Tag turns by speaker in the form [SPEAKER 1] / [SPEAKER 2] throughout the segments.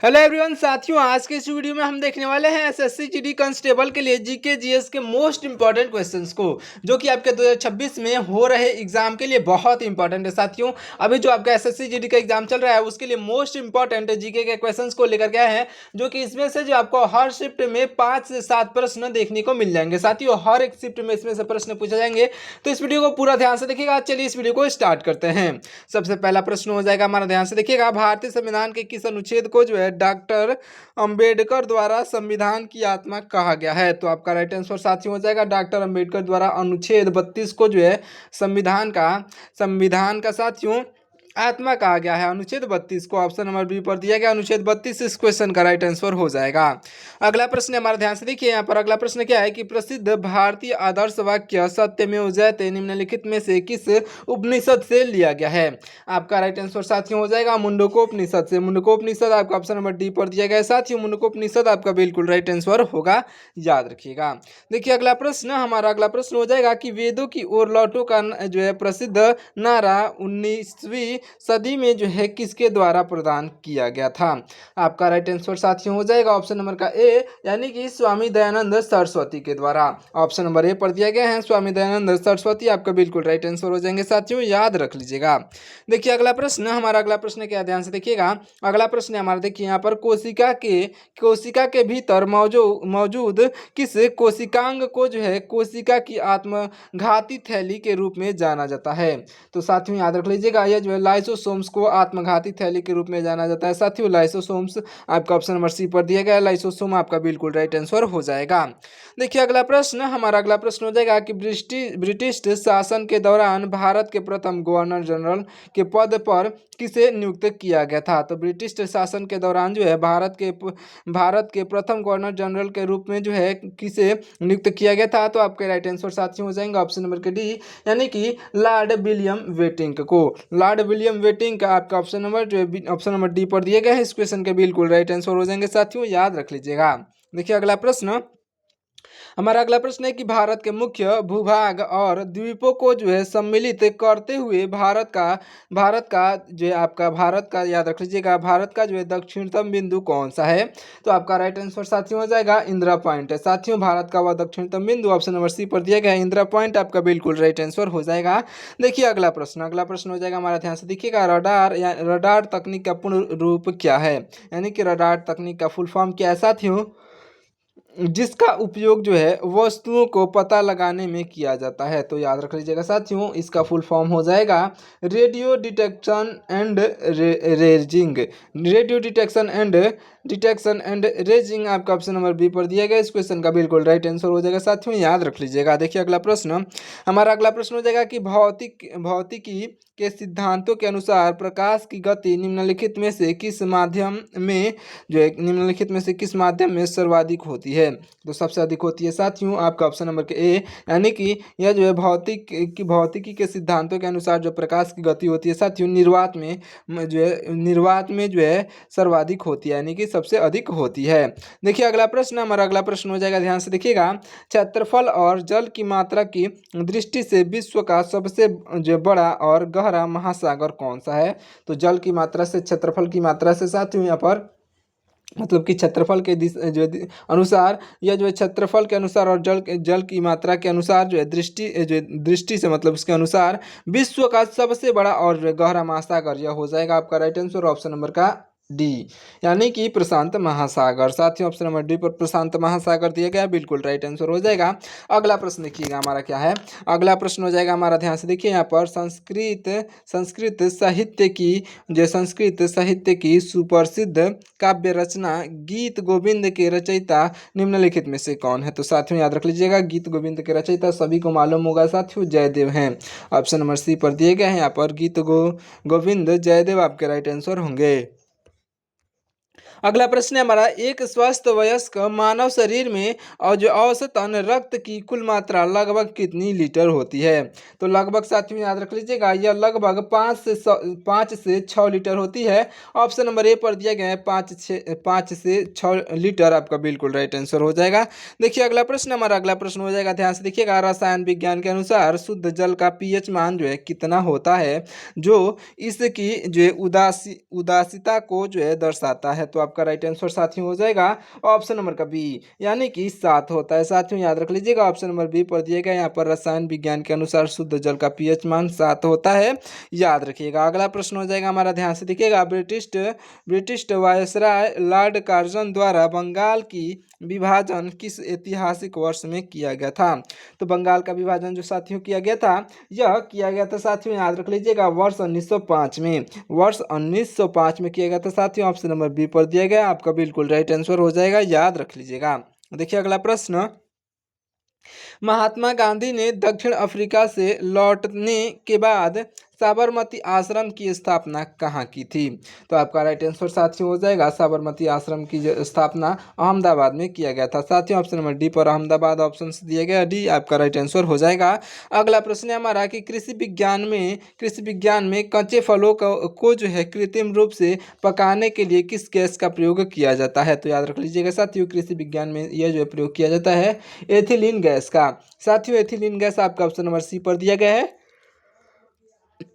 [SPEAKER 1] Hello everyone साथियों, आज के इस वीडियो में हम देखने वाले हैं एसएससी जीडी कांस्टेबल के लिए जीके जीएस के मोस्ट इंपॉर्टेंट क्वेश्चंस को, जो कि आपके 2026 में हो रहे एग्जाम के लिए बहुत इंपॉर्टेंट है। साथियों, अभी जो आपका एसएससी जीडी का एग्जाम चल रहा है उसके लिए मोस्ट इंपॉर्टेंट जीके के क्वेश्चंस को लेकर के आए हैं, जो कि इसमें से जो आपको हर शिफ्ट में 5 से 7 प्रश्न देखने को मिल जाएंगे। साथियों, हर एक शिफ्ट में इसमें से प्रश्न पूछे जाएंगे, तो इस वीडियो को पूरा ध्यान से देखिएगा। चलिए इस वीडियो को स्टार्ट करते हैं। सबसे पहला प्रश्न हो जाएगा हमारा, ध्यान से देखिएगा, भारतीय संविधान के किस अनुच्छेद को जो है डॉक्टर अंबेडकर द्वारा संविधान की आत्मा कहा गया है? तो आपका राइट आंसर साथियों हो जाएगा डॉक्टर अंबेडकर द्वारा अनुच्छेद 32 को जो है संविधान का साथियों आत्मा कहा गया है। अनुच्छेद 32 को ऑप्शन नंबर बी पर दिया गया। अनुच्छेद 32 इस क्वेश्चन का राइट आंसर हो जाएगा। अगला प्रश्न हमारा, ध्यान से देखिए यहाँ पर। अगला प्रश्न क्या है कि प्रसिद्ध भारतीय आदर्श वाक्य सत्यमेव जयते निम्नलिखित में से किस उपनिषद से लिया गया है? आपका राइट आंसर साथियों हो जाएगा मुंडकोपनिषद से। मुंडकोपनिषद आपका ऑप्शन नंबर डी पर दिया गया है। साथियों, मुंडकोपनिषद आपका बिल्कुल राइट आंसर होगा, याद रखिएगा। देखिए अगला प्रश्न हमारा, अगला प्रश्न हो जाएगा कि वेदों की ओर लौटो का जो है प्रसिद्ध नारा 19वीं सदी में जो है किसके द्वारा प्रदान किया गया था? आपका राइट आंसर साथियों हो जाएगा ऑप्शन नंबर का ए, यानी कि स्वामी दयानंद सरस्वती के द्वारा। ऑप्शन नंबर ए पर दिया गया है स्वामी दयानंद सरस्वती, आपका बिल्कुल राइट आंसर हो जाएंगे। साथियों, याद रख लीजिएगा। देखिए अगला प्रश्न हमारा, अगला प्रश्न क्या, ध्यान से देखिएगा। अगला प्रश्न हमारा देखिए यहाँ पर, कोशिका के भीतर मौजूद किस कोशिकांग को जो है कोशिका की आत्मघाती थैली के रूप में जाना जाता है? तो साथियों याद रख लीजिएगा, यह जो है लाइसोसोम्स को आत्मघाती थैली के रूप में जाना जाता है। साथियों, लाइसोसोम्स आपका ऑप्शन नंबर सी पर दिया गया है। लाइसोसोम आपका बिल्कुल राइट आंसर हो जाएगा। देखिए अगला प्रश्न हमारा, अगला प्रश्न हो जाएगा कि ब्रिटिश शासन के दौरान भारत के प्रथम गवर्नर जनरल के पद पर किसे नियुक्त किया गया था? तो ब्रिटिश शासन के दौरान जो है भारत के प्रथम गवर्नर जनरल के रूप में जो है किसे नियुक्त किया गया था? तो आपके राइट आंसर साथियों हो जाएंगे ऑप्शन नंबर के डी, यानी कि लॉर्ड विलियम वेटिंग को। लॉर्ड विलियम वेटिंग का आपका ऑप्शन नंबर जो है ऑप्शन नंबर डी पर दिए गए हैं। इस क्वेश्चन के बिल्कुल राइट आंसर हो जाएंगे। साथियों, याद रख लीजिएगा। देखिए अगला प्रश्न हमारा, अगला प्रश्न है कि भारत के मुख्य भूभाग और द्वीपों को जो है सम्मिलित करते हुए भारत का याद रख लीजिएगा, भारत का जो है दक्षिणतम बिंदु कौन सा है? तो आपका राइट आंसर साथियों हो जाएगा इंदिरा पॉइंट है। साथियों, भारत का वह दक्षिणतम बिंदु ऑप्शन नंबर सी पर दिया गया है, इंदिरा पॉइंट आपका बिल्कुल राइट आंसर हो जाएगा। देखिए अगला प्रश्न, अगला प्रश्न हो जाएगा हमारा, ध्यान से देखिएगा, रडार तकनीक का पूर्ण रूप क्या है? यानी कि रडार तकनीक का फुल फॉर्म क्या है साथियों? जिसका उपयोग जो है वस्तुओं को पता लगाने में किया जाता है। तो याद रख लीजिएगा साथियों, इसका फुल फॉर्म हो जाएगा radio detection and raising. Radio detection and raising आपका ऑप्शन नंबर बी पर दिया गया। इस क्वेश्चन का बिल्कुल राइट आंसर हो जाएगा। साथियों, याद रख लीजिएगा। देखिए अगला प्रश्न हमारा, अगला प्रश्न हो जाएगा कि भौतिकी के सिद्धांतों के अनुसार प्रकाश की गति निम्नलिखित में से किस माध्यम में सर्वाधिक होती है? तो सबसे अधिक होती है साथियों आपका ऑप्शन नंबर के ए, यानी कि यह जो है भौतिकी के सिद्धांतों के अनुसार जो प्रकाश की गति होती है साथियों, निर्वात में जो है सर्वाधिक होती है, यानी कि सबसे अधिक होती है। देखिए अगला प्रश्न हमारा, अगला प्रश्न हो जाएगा, ध्यान से देखिएगा, क्षेत्रफल और जल की मात्रा की दृष्टि से विश्व का सबसे जो बड़ा और गहरा महासागर कौन सा है? तो जल की मात्रा से, क्षेत्रफल की मात्रा से साथियों यहाँ पर मतलब कि क्षेत्रफल के अनुसार, या जो है क्षेत्रफल के अनुसार और जल की मात्रा के अनुसार जो है दृष्टि से मतलब उसके अनुसार विश्व का सबसे बड़ा और गहरा महासागर यह हो जाएगा आपका राइट आंसर ऑप्शन नंबर का डी, यानी कि प्रशांत महासागर। साथियों, ऑप्शन नंबर डी पर प्रशांत महासागर दिया गया, बिल्कुल राइट आंसर हो जाएगा। अगला प्रश्न देखिएगा हमारा क्या है, अगला प्रश्न हो जाएगा हमारा, ध्यान से देखिए यहाँ पर, संस्कृत साहित्य की सुप्रसिद्ध काव्य रचना गीत गोविंद के रचयिता निम्नलिखित में से कौन है? तो साथियों याद रख लीजिएगा, गीत गोविंद के रचयिता सभी को मालूम होगा साथियों, जयदेव हैं। ऑप्शन नंबर सी पर दिए गए हैं यहाँ पर, गीत गोविंद जयदेव आपके राइट आंसर होंगे। अगला प्रश्न है हमारा, एक स्वस्थ वयस्क मानव शरीर में और जो औसतन रक्त की कुल मात्रा लगभग कितनी लीटर होती है? तो लगभग साथियों याद रख लीजिएगा, यह लगभग 5 से 6 लीटर होती है। ऑप्शन नंबर ए पर दिया गया है 5 से 6 लीटर, आपका बिल्कुल राइट आंसर हो जाएगा। देखिए अगला प्रश्न हमारा, अगला प्रश्न हो जाएगा, ध्यान से देखिएगा, रसायन विज्ञान के अनुसार शुद्ध जल का पीएच मान जो है कितना होता है, जो इसकी जो उदासीता को जो है दर्शाता है? तो आपका राइट आंसर साथियों हो जाएगा ऑप्शन नंबर का बी, यानी कि 7 होता है। साथियों याद रख लीजिएगा, ऑप्शन नंबर बी पर दिए गए यहाँ पर रसायन विज्ञान के अनुसार शुद्ध जल का पीएच मान 7 होता है, याद रखिएगा। अगला प्रश्न हो जाएगा हमारा, ध्यान से देखिएगा, ब्रिटिश वायसराय लॉर्ड कार्जन द्वारा बंगाल की विभाजन किस ऐतिहासिक वर्ष में किया गया था? तो बंगाल का विभाजन जो साथियों किया गया था, यह किया गया था साथियों याद रख लीजिएगा वर्ष 1905 में, वर्ष 1905 में किया गया था साथियों। ऑप्शन नंबर बी पर दिया गया आपका बिल्कुल राइट आंसर हो जाएगा, याद रख लीजिएगा। देखिए अगला प्रश्न, महात्मा गांधी ने दक्षिण अफ्रीका से लौटने के बाद साबरमती आश्रम की स्थापना कहाँ की थी? तो आपका राइट आंसर साथियों हो जाएगा साबरमती आश्रम की स्थापना अहमदाबाद में किया गया था। साथियों ऑप्शन नंबर डी पर अहमदाबाद ऑप्शन दिया गया, डी आपका राइट आंसर हो जाएगा। अगला प्रश्न है हमारा कि कृषि विज्ञान में कच्चे फलों को जो है कृत्रिम रूप से पकाने के लिए किस गैस का प्रयोग किया जाता है? तो याद रख लीजिएगा साथियों, कृषि विज्ञान में यह जो है प्रयोग किया जाता है एथिलीन गैस का। साथियों एथिलीन गैस आपका ऑप्शन नंबर सी पर दिया गया है,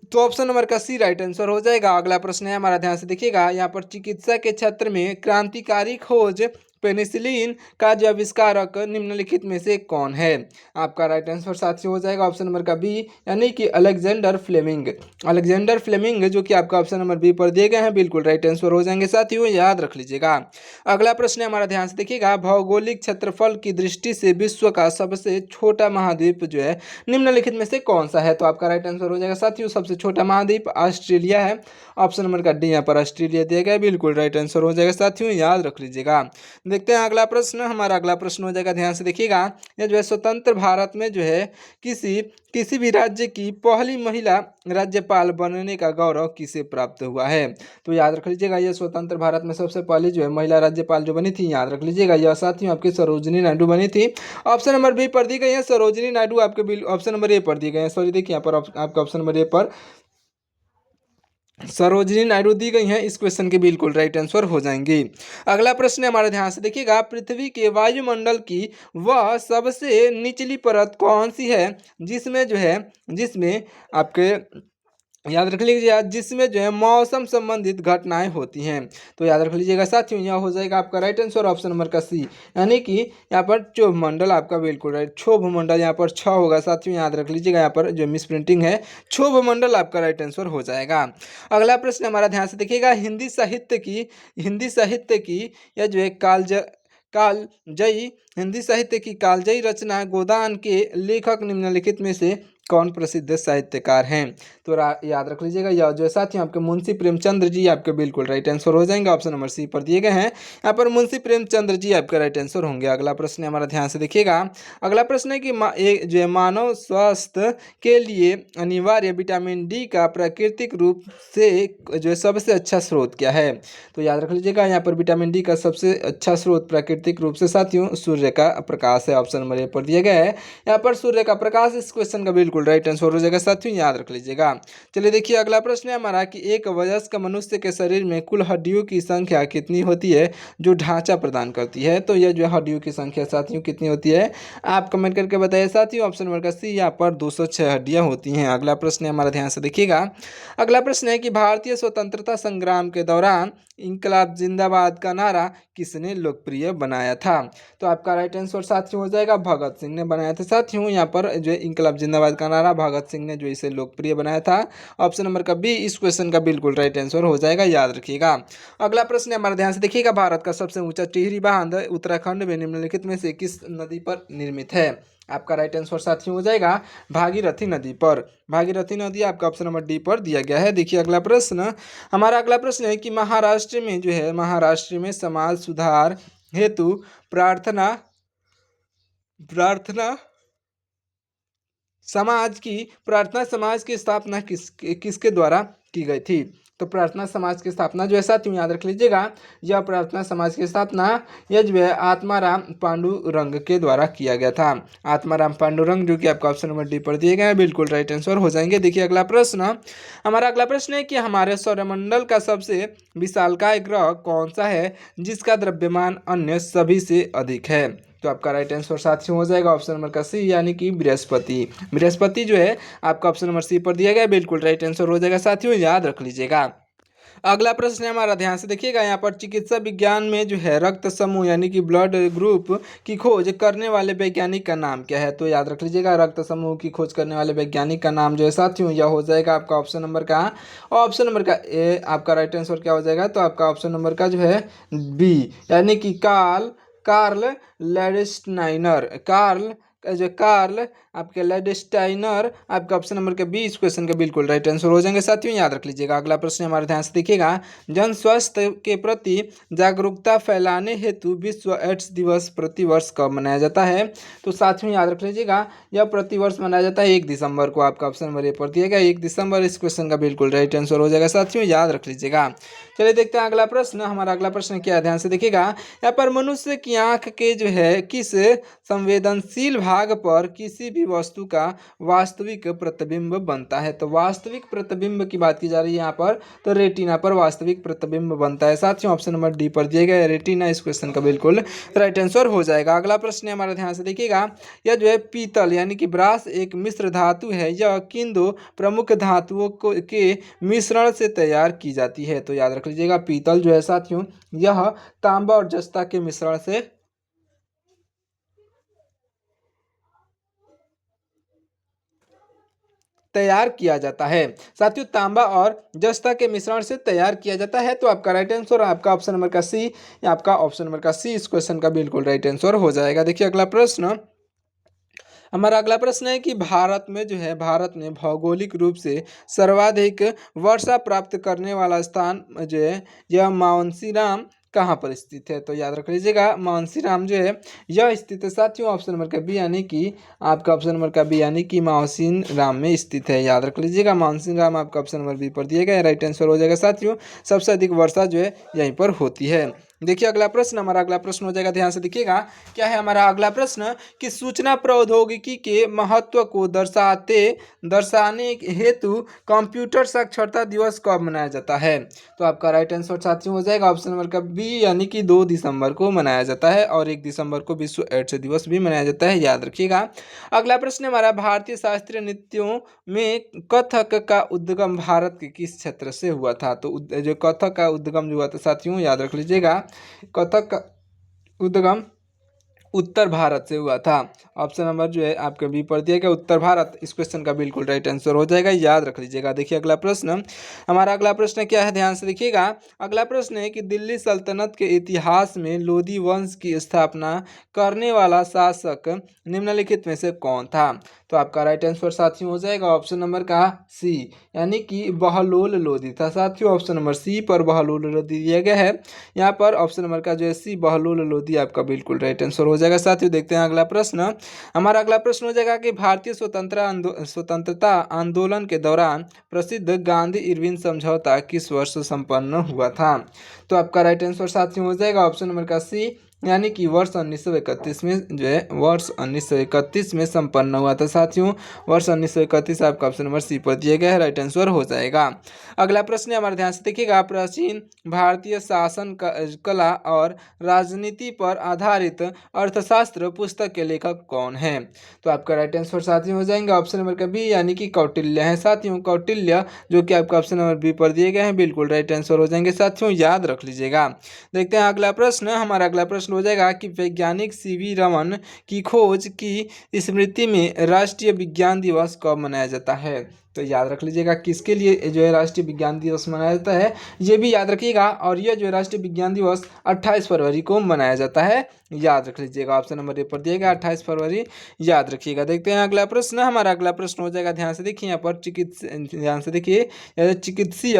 [SPEAKER 1] तो ऑप्शन नंबर का सी राइट आंसर हो जाएगा। अगला प्रश्न है हमारा, ध्यान से देखिएगा, यहाँ पर चिकित्सा के क्षेत्र में क्रांतिकारी खोज पेनिसिलिन का जो आविष्कारक निम्नलिखित में से कौन है? आपका राइट आंसर साथियों हो जाएगा ऑप्शन नंबर का बी, यानी कि अलेक्जेंडर फ्लेमिंग जो कि आपका ऑप्शन नंबर बी पर दिए गए हैं, बिल्कुल राइट आंसर हो जाएंगे साथियों, याद रख लीजिएगा। अगला प्रश्न है हमारा, ध्यान से देखिएगा, भौगोलिक क्षेत्रफल की दृष्टि से विश्व का सबसे छोटा महाद्वीप जो है निम्नलिखित में से कौन सा है? तो आपका राइट आंसर हो जाएगा साथियों सबसे छोटा महाद्वीप ऑस्ट्रेलिया है, ऑप्शन नंबर का डी यहाँ पर ऑस्ट्रेलिया दिया गया, बिल्कुल राइट आंसर हो जाएगा साथियों, याद रख लीजिएगा। देखते हैं अगला प्रश्न, हमारा अगला प्रश्न हो जाएगा, ध्यान से देखिएगा, यह जो है स्वतंत्र भारत में जो है किसी भी राज्य की पहली महिला राज्यपाल बनने का गौरव किसे प्राप्त हुआ है? तो याद रख लीजिएगा, यह स्वतंत्र भारत में सबसे पहली जो है महिला राज्यपाल जो बनी थी, याद रख लीजिएगा, यह साथियों आपकी सरोजिनी नायडू बनी थी। ऑप्शन नंबर बी पर दी गई है सरोजिनी नायडू, आपके ऑप्शन नंबर ए पर दी गई है, सॉरी देखिए यहाँ पर आपका ऑप्शन नंबर ए पर सरोजिनी नायडू दी गई हैं, इस क्वेश्चन के बिल्कुल राइट आंसर हो जाएंगे। अगला प्रश्न है हमारे, ध्यान से देखिएगा, पृथ्वी के वायुमंडल की वह सबसे निचली परत कौन सी है जिसमें आपके याद रख लीजिए जिसमें जो है मौसम संबंधित घटनाएं होती हैं? तो याद रख लीजिएगा साथियों, यह हो जाएगा आपका राइट आंसर ऑप्शन नंबर का सी, यानी कि यहाँ पर क्षोभ मंडल आपका बिल्कुल राइट, क्षोभ मंडल यहाँ पर 6 होगा साथियों, याद रख लीजिएगा, यहाँ पर जो मिस प्रिंटिंग है क्षोभ मंडल आपका राइट आंसर हो जाएगा। अगला प्रश्न हमारा, ध्यान से देखिएगा, हिंदी साहित्य की यह जो है हिंदी साहित्य की कालजयी रचना गोदान के लेखक निम्नलिखित में से कौन प्रसिद्ध साहित्यकार हैं? तो याद रख लीजिएगा, यह जो है साथियों आपके मुंशी प्रेमचंद्र जी आपके बिल्कुल राइट आंसर हो जाएंगे, ऑप्शन नंबर सी पर दिए गए हैं, यहाँ पर मुंशी प्रेमचंद्र जी आपका राइट आंसर होंगे। अगला प्रश्न है हमारा, ध्यान से देखिएगा, अगला प्रश्न है कि जो है मानव स्वास्थ्य के लिए अनिवार्य विटामिन डी का प्राकृतिक रूप से जो है सबसे अच्छा स्रोत क्या है? तो याद रख लीजिएगा, यहाँ पर विटामिन डी का सबसे अच्छा स्रोत प्राकृतिक रूप से साथियों सूर्य का प्रकाश है, ऑप्शन नंबर ए पर दिया गया है, यहाँ पर सूर्य का प्रकाश इस क्वेश्चन का बिल्कुल राइट आंसर हो जाएगा साथियों, याद रख लीजिएगा। चलिए देखिए अगला प्रश्न है हमारा कि एक वयस्क मनुष्य के शरीर में कुल हड्डियों की संख्या कितनी होती है जो ढांचा प्रदान करती है? तो यह जो हड्डियों की संख्या साथियों कितनी होती है, आप कमेंट करके बताइए साथियों, ऑप्शन नंबर का सी, यहाँ पर 206 हड्डियां होती हैं। अगला प्रश्न है हमारा, ध्यान से देखिएगा, अगला प्रश्न है कि भारतीय स्वतंत्रता संग्राम के दौरान इंकलाब जिंदाबाद का नारा किसने लोकप्रिय बनाया था? तो आपका राइट आंसर साथियों हो जाएगा भगत सिंह ने बनाया था साथियों, यहाँ पर जो इंकलाब जिंदाबाद का नारा भगत सिंह ने जो इसे लोकप्रिय बनाया था, ऑप्शन नंबर का बी इस क्वेश्चन का बिल्कुल राइट आंसर हो जाएगा, याद रखिएगा। अगला प्रश्न है हमारा, ध्यान से देखिएगा, भारत का सबसे ऊंचा टिहरी बांध उत्तराखंड में निम्नलिखित में से किस नदी पर निर्मित है? आपका राइट आंसर साथियों हो जाएगा भागीरथी नदी पर, भागीरथी नदी आपका ऑप्शन नंबर डी पर दिया गया है। देखिए अगला प्रश्न, हमारा अगला प्रश्न है कि महाराष्ट्र में समाज सुधार हेतु प्रार्थना समाज की स्थापना किसके द्वारा की गई थी? तो प्रार्थना समाज की स्थापना जो है साथियों याद रख लीजिएगा, यह प्रार्थना समाज की स्थापना यह जो है आत्माराम पांडुरंग के द्वारा किया गया था, आत्माराम पांडुरंग, जो कि आपका ऑप्शन नंबर डी पर दिए गए हैं, बिल्कुल राइट आंसर हो जाएंगे। देखिए अगला प्रश्न, हमारा अगला प्रश्न है कि हमारे सौरमंडल का सबसे विशालकाय ग्रह कौन सा है जिसका द्रव्यमान अन्य सभी से अधिक है? तो आपका राइट आंसर साथियों हो जाएगा ऑप्शन नंबर का सी, यानी कि बृहस्पति जो है आपका ऑप्शन नंबर सी पर दिया गया, बिल्कुल राइट आंसर हो जाएगा साथियों, याद रख लीजिएगा। अगला प्रश्न है हमारा, ध्यान से देखिएगा। यहाँ पर चिकित्सा विज्ञान में जो है रक्त समूह यानी कि ब्लड ग्रुप की खोज करने वाले वैज्ञानिक का नाम क्या है? तो याद रख लीजिएगा, रक्त समूह की खोज करने वाले वैज्ञानिक का नाम जो है साथियों यह हो जाएगा आपका ऑप्शन नंबर का, ऑप्शन नंबर का ए आपका राइट आंसर क्या हो जाएगा? तो आपका ऑप्शन नंबर का जो है बी, यानी कि कार्ल लैंडस्टाइनर। कार्ल आपके लैंडस्टाइनर आपका ऑप्शन नंबर का बी इस क्वेश्चन का बिल्कुल राइट आंसर हो जाएंगे साथियों, याद रख लीजिएगा। अगला प्रश्न हमारे ध्यान से देखिएगा। जन स्वास्थ्य के प्रति जागरूकता फैलाने हेतु विश्व एड्स दिवस प्रतिवर्ष कब मनाया जाता है? तो साथियों याद रख लीजिएगा, यह प्रतिवर्ष मनाया जाता है 1 दिसंबर को। आपका ऑप्शन नंबर ए पर दिया गया 1 दिसंबर इस क्वेश्चन का बिल्कुल राइट आंसर हो जाएगा साथियों, याद रख लीजिएगा। चलिए देखते हैं अगला प्रश्न। हमारा अगला प्रश्न क्या है, ध्यान से देखिएगा। यहाँ पर मनुष्य की आंख के जो है किस संवेदनशील भाग पर किसी भी वस्तु का वास्तविक प्रतिबिंब बनता है? तो वास्तविक प्रतिबिंब की बात की जा रही है यहाँ पर, तो रेटिना पर वास्तविक प्रतिबिंब बनता है साथियों। ऑप्शन नंबर डी पर दिए गए रेटिना इस क्वेश्चन का बिल्कुल राइट आंसर हो जाएगा। अगला प्रश्न है हमारा, ध्यान से देखिएगा। यह जो है पीतल यानी कि ब्रास एक मिश्र धातु है, यह किन दो प्रमुख धातुओं के मिश्रण से तैयार की जाती है? तो याद रख लीजिएगा, पीतल जो है साथियों यह तांबा और जस्ता के मिश्रण से तैयार किया जाता है साथियों, तांबा और जस्ता के मिश्रण से तैयार किया जाता है। तो आपका राइट आंसर आपका ऑप्शन नंबर का सी, आपका ऑप्शन नंबर का सी इस क्वेश्चन का बिल्कुल राइट आंसर हो जाएगा। देखिए अगला प्रश्न, हमारा अगला प्रश्न है कि भारत में भौगोलिक रूप से सर्वाधिक वर्षा प्राप्त करने वाला स्थान जो है यह मावंसीराम कहाँ पर स्थित है? तो याद रख लीजिएगा, मावंसीराम जो है यह स्थित है साथियों ऑप्शन नंबर का बी, यानी कि आपका ऑप्शन नंबर का बी यानी कि मावसीन राम में स्थित है। याद रख लीजिएगा, मावसीन राम आपका ऑप्शन नंबर बी पर दिया गया राइट आंसर हो जाएगा साथियों। सबसे अधिक वर्षा जो है यहीं पर होती है। देखिए अगला प्रश्न, हमारा अगला प्रश्न हो जाएगा, ध्यान से देखिएगा। क्या है हमारा अगला प्रश्न कि सूचना प्रौद्योगिकी के महत्व को दर्शाने हेतु कंप्यूटर साक्षरता दिवस कब मनाया जाता है? तो आपका राइट आंसर साथियों हो जाएगा ऑप्शन नंबर का बी, यानी कि 2 दिसंबर को मनाया जाता है और 1 दिसंबर को विश्व एड्स दिवस भी मनाया जाता है, याद रखिएगा। अगला प्रश्न हमारा, भारतीय शास्त्रीय नृत्यों में कथक का उद्गम भारत के किस क्षेत्र से हुआ था? तो जो कथक का उद्गम जो हुआ था साथियों याद रख लीजिएगा, कथक का उद्गम उत्तर भारत से हुआ था। ऑप्शन नंबर जो है आपके बी पर दिया गया उत्तर भारत इस क्वेश्चन का बिल्कुल राइट आंसर हो जाएगा, याद रख लीजिएगा। देखिए अगला प्रश्न, हमारा अगला प्रश्न क्या है, ध्यान से देखिएगा। अगला प्रश्न है कि दिल्ली सल्तनत के इतिहास में लोधी वंश की स्थापना करने वाला शासक निम्नलिखित में से कौन था? तो आपका राइट आंसर साथियों हो जाएगा ऑप्शन नंबर का सी, यानी कि बहलोल लोधी था साथियों। ऑप्शन नंबर सी पर बहलोल लोधी दिया गया है, यहाँ पर ऑप्शन नंबर का जो है सी बहलोल लोधी आपका बिल्कुल राइट आंसर हो जाएगा साथियों। देखते हैं अगला प्रश्न, हमारा अगला प्रश्न हो जाएगा कि भारतीय स्वतंत्रता आंदोलन के दौरान प्रसिद्ध गांधी इरविन समझौता किस वर्ष संपन्न हुआ था? तो आपका राइट आंसर साथियों हो जाएगा ऑप्शन नंबर का सी, यानी कि वर्ष 1931 में जो है वर्ष 1931 में संपन्न हुआ था साथियों। वर्ष 1931 आपका ऑप्शन नंबर सी पर दिया गया है, राइट आंसर हो जाएगा। अगला प्रश्न है हमारे, ध्यान से देखिएगा। प्राचीन भारतीय शासन कला और राजनीति पर आधारित अर्थशास्त्र पुस्तक के लेखक कौन है? तो आपका राइट आंसर साथियों हो जाएंगे ऑप्शन नंबर का बी, यानी कि कौटिल्य है साथियों। कौटिल्य जो कि आपका ऑप्शन नंबर बी पर दिए गए हैं, बिल्कुल राइट आंसर हो जाएंगे साथियों, याद रख लीजिएगा। देखते हैं अगला प्रश्न, हमारा अगला प्रश्न हो जाएगा कि वैज्ञानिक सीवी रमन की खोज की स्मृति में राष्ट्रीय विज्ञान दिवस कब मनाया जाता है? तो याद रख लीजिएगा किसके लिए जो है राष्ट्रीय विज्ञान दिवस मनाया जाता है, ये भी याद रखिएगा। और यह जो है राष्ट्रीय विज्ञान दिवस 28 फरवरी को मनाया जाता है, याद रख लीजिएगा। ऑप्शन नंबर ए पर दिएगा 28 फरवरी, याद रखिएगा। देखते हैं अगला प्रश्न, हमारा अगला प्रश्न हो जाएगा, ध्यान से देखिए यहाँ पर ध्यान से देखिए। चिकित्सीय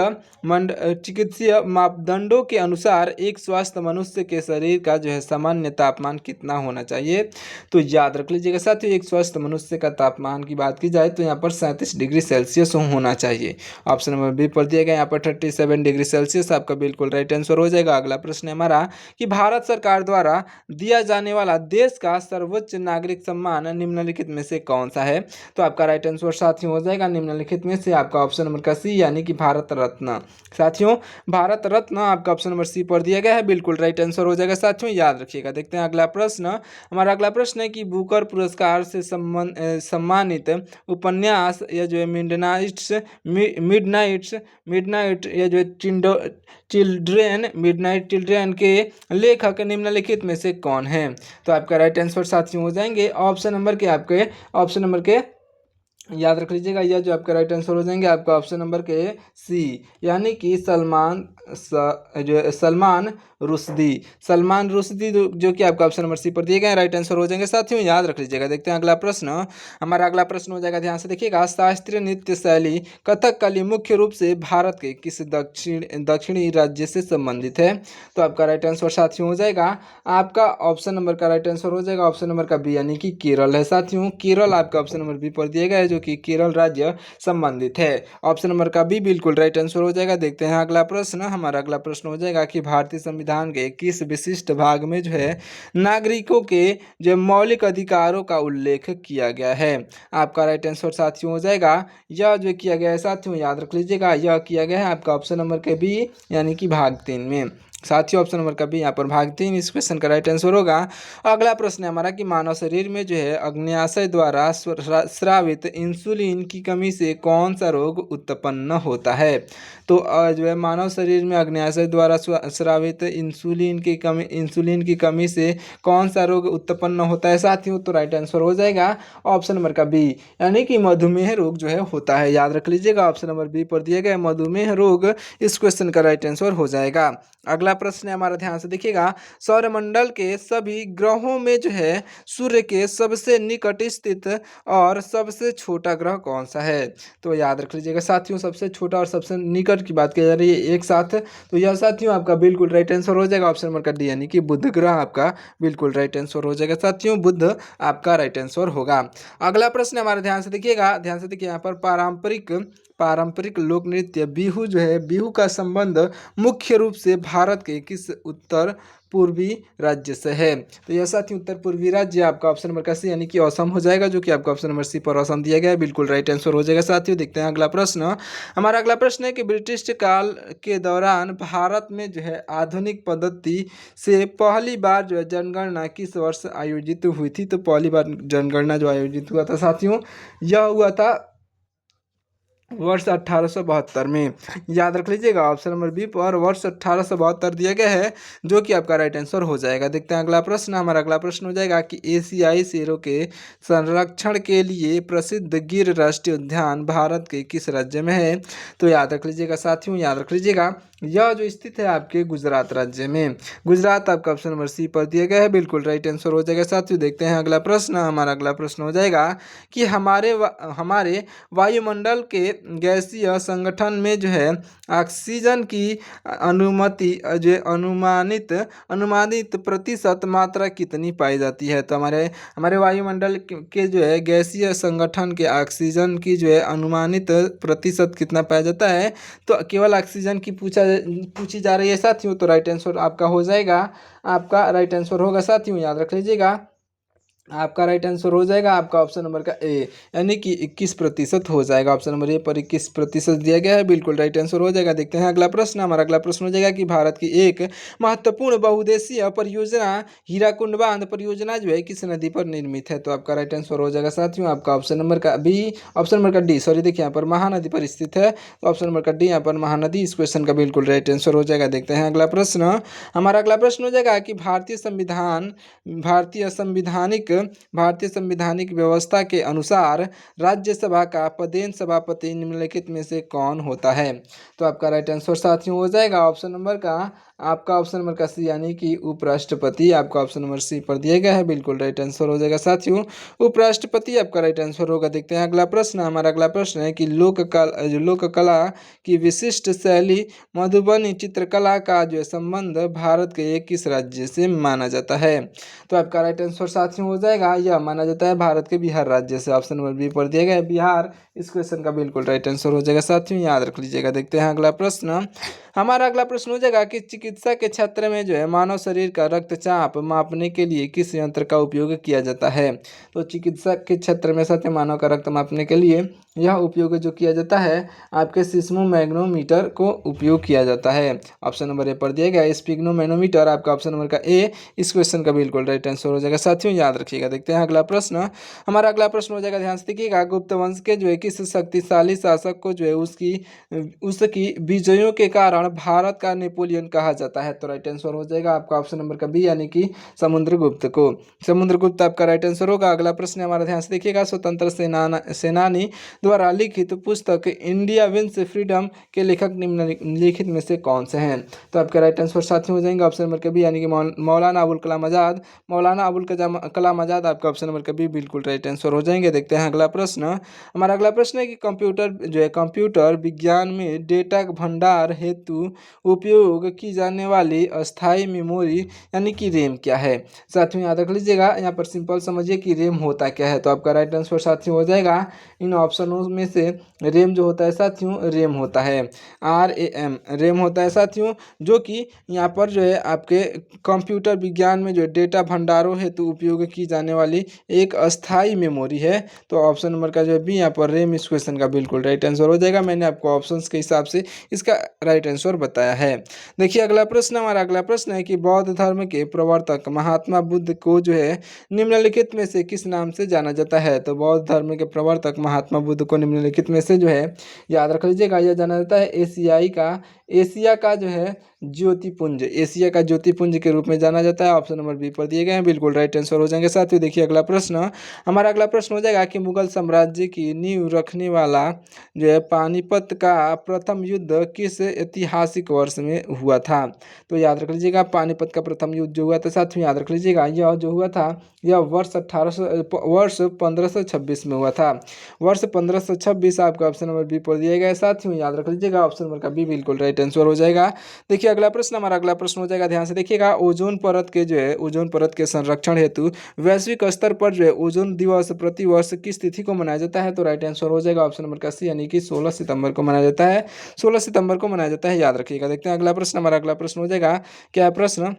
[SPEAKER 1] मापदंडों के अनुसार एक स्वस्थ मनुष्य के शरीर का जो है सामान्य तापमान कितना होना चाहिए? तो याद रख लीजिएगा साथियों, एक स्वस्थ मनुष्य का तापमान की बात की जाए तो यहाँ पर 37 डिग्री सेल्सियस होना चाहिए। ऑप्शन नंबर बी पर दिया गया यहाँ पर 37 डिग्री सेल्सियस आपका बिल्कुल राइट आंसर हो जाएगा। अगला प्रश्न है हमारा कि भारत सरकार द्वारा दिया जाने वाला देश का सर्वोच्च नागरिक सम्मान निम्नलिखित में से कौन सा है? तो आपका राइट आंसर साथियों हो जाएगा निम्नलिखित में से आपका ऑप्शन नंबर का सी, यानी कि भारत रत्न साथियों। भारत रत्न आपका ऑप्शन नंबर सी पर दिया गया है, बिल्कुल राइट आंसर हो जाएगा साथियों, याद रखिएगा। देखते हैं अगला प्रश्न, हमारा अगला प्रश्न है कि बुकर पुरस्कार से सम्मानित उपन्यास या जो है मिडनाइट ये जो चिल्ड्रेन मिडनाइट चिल्ड्रेन के लेखक निम्नलिखित में से कौन है? तो आपका राइट आंसर साथियों हो जाएंगे ऑप्शन नंबर के याद रख लीजिएगा, यह जो आपका राइट आंसर हो जाएंगे आपका ऑप्शन नंबर के सी, यानी कि सलमान रुश्दी जो कि आपका ऑप्शन नंबर सी पर दिए गए राइट आंसर हो जाएंगे साथियों, याद रख लीजिएगा। देखते हैं अगला प्रश्न। हमारा अगला प्रश्न हो जाएगा, ध्यान से देखिएगा, शास्त्रीय नृत्य शैली कथकली मुख्य रूप से भारत के किस दक्षिणी राज्य से संबंधित है? तो आपका राइट आंसर साथियों हो जाएगा आपका ऑप्शन नंबर का राइट आंसर हो जाएगा ऑप्शन नंबर का बी, यानी कि केरल है साथियों। केरल आपका ऑप्शन नंबर बी पर दिया गया है, जो कि केरल राज्य संबंधित है। ऑप्शन नंबर का बी बिल्कुल राइट आंसर हो जाएगा। देखते हैं अगला प्रश्न। हमारा अगला प्रश्न हो जाएगा कि भारतीय संविधान के किस विशिष्ट भाग में जो है नागरिकों के जो मौलिक अधिकारों का उल्लेख किया गया है? आपका राइट आंसर साथियों हो जाएगा, यह जो किया गया है साथियों याद रख लीजिएगा, यह किया गया है आपका ऑप्शन नंबर के बी, यानी कि भाग 3 में साथियों। ऑप्शन नंबर का बी यहाँ पर भाग 3 इस क्वेश्चन का राइट आंसर होगा। अगला प्रश्न है हमारा कि मानव शरीर में जो है अग्न्याशय द्वारा स्रावित इंसुलिन की कमी से कौन सा रोग उत्पन्न होता है? तो जो है मानव शरीर में अग्न्याशय द्वारा स्रावित इंसुलिन की कमी से कौन सा रोग उत्पन्न होता है साथियों? तो राइट आंसर हो जाएगा ऑप्शन नंबर का बी, यानी कि मधुमेह रोग जो है होता है। याद रख लीजिएगा, ऑप्शन नंबर बी पर दिया गया मधुमेह रोग इस क्वेश्चन का राइट आंसर हो जाएगा। अगला प्रश्न है हमारा, ध्यान से देखिएगा, सौरमंडल के सभी ग्रहों में जो है सूर्य के सबसे निकट स्थित और सबसे छोटा ग्रह कौन सा है? तो याद रख लीजिएगा साथियों, सबसे छोटा और सबसे निकट की बात की जा रही है एक साथ, तो यह साथियों आपका बिल्कुल राइट आंसर हो जाएगा ऑप्शन नंबर का डी, यानी कि बुध ग्रह आपका बिल्कुल राइट आंसर हो जाएगा साथियों, बुध आपका राइट आंसर होगा। अगला प्रश्न हमारे ध्यान से देखिएगा, यहाँ पर पारंपरिक लोक नृत्य बिहू जो है, बिहू का संबंध मुख्य रूप से भारत के किस उत्तर पूर्वी राज्य से है? तो यह साथी उत्तर पूर्वी राज्य आपका ऑप्शन नंबर का सी, यानी कि असम हो जाएगा, जो कि आपका ऑप्शन नंबर सी पर असम दिया गया है, बिल्कुल राइट आंसर हो जाएगा साथियों। देखते हैं अगला प्रश्न। हमारा अगला प्रश्न है कि ब्रिटिश काल के दौरान भारत में जो है आधुनिक पद्धति से पहली बार जो है जनगणना किस वर्ष आयोजित हुई थी? तो पहली बार जनगणना जो आयोजित हुआ था साथियों, यह हुआ था वर्ष 1872 में। याद रख लीजिएगा, ऑप्शन नंबर बी पर वर्ष 1872 दिया गया है, जो कि आपका राइट आंसर हो जाएगा। देखते हैं अगला प्रश्न। हमारा अगला प्रश्न हो जाएगा कि एशियाई शेरों के संरक्षण के लिए प्रसिद्ध गिर राष्ट्रीय उद्यान भारत के किस राज्य में है? तो याद रख लीजिएगा साथियों, याद रख लीजिएगा, यह जो स्थित है आपके गुजरात राज्य में। गुजरात आपका ऑप्शन नंबर सी पर दिया गया है, बिल्कुल राइट आंसर हो जाएगा साथियों। देखते हैं अगला प्रश्न। हमारा अगला प्रश्न हो जाएगा कि हमारे वायुमंडल के गैसीय संगठन में जो है ऑक्सीजन की अनुमति जो अनुमानित प्रतिशत मात्रा कितनी पाई जाती है? तो हमारे वायुमंडल के जो है गैसीय संगठन के ऑक्सीजन की जो है अनुमानित प्रतिशत कितना पाया जाता है? तो केवल ऑक्सीजन की पूछी जा रही है साथियों, तो राइट आंसर आपका हो जाएगा, आपका राइट आंसर होगा साथियों, याद रख लीजिएगा, आपका राइट आंसर हो जाएगा आपका ऑप्शन नंबर का ए, यानी कि 21% हो जाएगा। ऑप्शन नंबर ए पर 21% दिया गया है, बिल्कुल राइट आंसर हो जाएगा। देखते हैं अगला प्रश्न। हमारा अगला प्रश्न हो जाएगा कि भारत की एक महत्वपूर्ण बहुउद्देशीय परियोजना हीराकुंड बांध परियोजना जो है किस नदी पर निर्मित है? तो आपका राइट आंसर हो जाएगा साथियों, आपका ऑप्शन नंबर का बी, ऑप्शन नंबर का डी, सॉरी देखिए यहाँ पर महानदी पर स्थित है, तो ऑप्शन नंबर का डी यहाँ पर महानदी इस क्वेश्चन का बिल्कुल राइट आंसर हो जाएगा। देखते हैं अगला प्रश्न। हमारा अगला प्रश्न हो जाएगा कि भारतीय संवैधानिक व्यवस्था के अनुसार राज्यसभा का पदेन सभापति निम्नलिखित में से कौन होता है? तो आपका राइट आंसर साथियों हो जाएगा ऑप्शन नंबर का, आपका ऑप्शन नंबर का सी, यानी कि उपराष्ट्रपति आपका ऑप्शन नंबर सी पर दिया गया है, बिल्कुल राइट आंसर हो जाएगा साथियों, उपराष्ट्रपति आपका राइट आंसर होगा। देखते हैं अगला प्रश्न। हमारा अगला प्रश्न है कि लोक कला की विशिष्ट शैली मधुबनी चित्रकला का जो संबंध भारत के किस राज्य से माना जाता है? तो आपका राइट आंसर साथियों हो जाएगा, यह माना जाता है भारत के बिहार राज्य से, ऑप्शन नंबर बी पर दिया गया है बिहार, इस क्वेश्चन का बिल्कुल राइट आंसर हो जाएगा साथियों, याद रख लीजिएगा। देखते हैं अगला प्रश्न। हमारा अगला प्रश्न हो जाएगा कि चिकित्सा के क्षेत्र में जो है मानव शरीर का रक्तचाप मापने के लिए किस यंत्र का उपयोग किया जाता है? तो चिकित्सा के क्षेत्र में साथ मानव का रक्त मापने के लिए यह उपयोग जो किया जाता है आपके सिस्मोमैग्नोमीटर को उपयोग किया जाता है। ऑप्शन नंबर ए पर दिया गया स्पिग्नोमैनोमीटर आपका ऑप्शन नंबर का ए इस क्वेश्चन का बिल्कुल राइट आंसर हो जाएगा। साथियों याद रखिएगा। देखते हैं अगला प्रश्न। हमारा अगला प्रश्न हो जाएगा, ध्यान से देखिएगा। गुप्त वंश के जो है किस शक्तिशाली शासक को जो है उसकी उसकी विजयों के कारण भारत का नेपोलियन कहा जाता है? तो राइट आंसर हो जाएगा आपका ऑप्शन नंबर का बी यानी कि समुद्रगुप्त को। समुद्रगुप्त आपका राइट आंसर होगा। अगला प्रश्न हमारा ध्यान से देखिएगा। स्वतंत्र सेनानी द्वारा लिखित पुस्तक इंडिया विंस फ्रीडम के लेखक निम्नलिखित में से कौन से हैं? तो आपका राइट आंसर साथियों हो जाएंगे ऑप्शन नंबर का बी यानी कि मौलाना अबुल कलाम आजाद। मौलाना अबुल कलाम आजाद आपका ऑप्शन नंबर का बी बिल्कुल राइट आंसर हो जाएंगे। देखते हैं अगला प्रश्न। हमारा अगला प्रश्न है कि कंप्यूटर विज्ञान में डेटा भंडार हेतु उपयोग की जाने वाली अस्थायी मेमोरी यानी कि रैम क्या है? साथियों याद रख लीजिएगा। यहाँ पर सिंपल समझिए कि रैम होता क्या है। तो आपका राइट आंसर साथियों हो जाएगा इन ऑप्शनों में से रैम जो होता है साथियों, रैम होता है RAM, रैम होता है साथियों, जो कि यहाँ पर जो है आपके कंप्यूटर विज्ञान में जो डेटा भंडारों हेतु उपयोग की जाने वाली एक अस्थाई मेमोरी है। तो ऑप्शन नंबर का जो है बी यहाँ पर रैम इस क्वेश्चन का बिल्कुल राइट आंसर हो जाएगा। मैंने आपको ऑप्शंस के हिसाब से इसका राइट आंसर बताया है। देखिए अगला प्रश्न, हमारा अगला प्रश्न है कि बौद्ध धर्म के प्रवर्तक महात्मा बुद्ध को जो है निम्नलिखित में से किस नाम से जाना जाता है? तो बौद्ध धर्म के प्रवर्तक महात्मा बुद्ध को निम्नलिखित में से जो है याद रख लीजिएगा, यह जाना जाता है एशिया का जो है ज्योतिपुंज, एशिया का ज्योतिपुंज के रूप में जाना जाता है। ऑप्शन नंबर बी पर दिए गए हैं, बिल्कुल राइट आंसर हो जाएंगे। साथियों देखिए अगला प्रश्न, हमारा अगला प्रश्न हो जाएगा कि मुगल साम्राज्य की नींव रखने वाला जो है पानीपत का प्रथम युद्ध किस ऐतिहासिक वर्ष में हुआ था? तो याद रख लीजिएगा पानीपत का प्रथम युद्ध जो हुआ था साथियों, याद रख लीजिएगा यह जो हुआ था यह वर्ष 1526 में हुआ था। वर्ष 1526 आपका ऑप्शन नंबर बी पर दिया गया है। साथियों याद रख लीजिएगा ऑप्शन नंबर का बी बिल्कुल राइट आंसर हो जाएगा। देखिए अगला प्रश्न, हमारा अगला प्रश्न हो जाएगा, ध्यान से देखिएगा। ओजोन परत के जो है ओजोन परत के संरक्षण हेतु वैश्विक स्तर पर जो है ओजोन दिवस प्रतिवर्ष किस तिथि को मनाया जाता है? तो राइट आंसर हो जाएगा ऑप्शन नंबर का सी यानी कि 16 सितंबर को मनाया जाता है। 16 सितंबर को मनाया जाता है, याद रखिएगा। देखते हैं अगला प्रश्न, हमारा अगला प्रश्न हो जाएगा क्या प्रश्न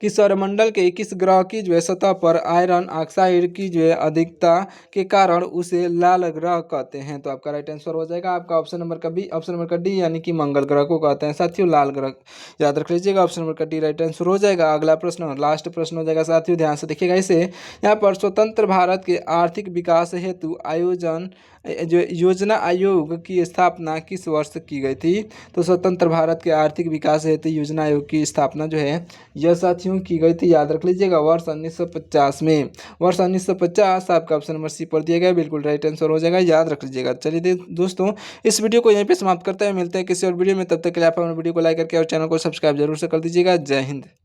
[SPEAKER 1] कि सौरमंडल के किस ग्रह की जो है सतह पर आयरन ऑक्साइड की जो है अधिकता के कारण उसे लाल ग्रह कहते हैं? तो आपका राइट आंसर हो जाएगा आपका ऑप्शन नंबर का बी, ऑप्शन नंबर का डी यानी कि मंगल ग्रह को कहते हैं साथियों लाल ग्रह। याद रख लीजिएगा ऑप्शन नंबर का डी राइट आंसर हो जाएगा। अगला प्रश्न लास्ट प्रश्न हो जाएगा साथियों, ध्यान से देखिएगा इसे। यहाँ पर स्वतंत्र भारत के आर्थिक विकास हेतु योजना आयोग की स्थापना किस वर्ष की गई थी? तो स्वतंत्र भारत के आर्थिक विकास हेतु योजना आयोग की स्थापना जो है यह साथियों की गई थी, याद रख लीजिएगा वर्ष 1950 में। वर्ष 1950 आपका ऑप्शन नंबर सी पर दिया गया, बिल्कुल राइट आंसर हो जाएगा, याद रख लीजिएगा। चलिए दोस्तों इस वीडियो को यहीं पे समाप्त करते हैं, मिलते हैं किसी और वीडियो में। तब तक के लिए आप हमारे वीडियो को लाइक करके और चैनल को सब्सक्राइब जरूर से कर दीजिएगा। जय हिंद।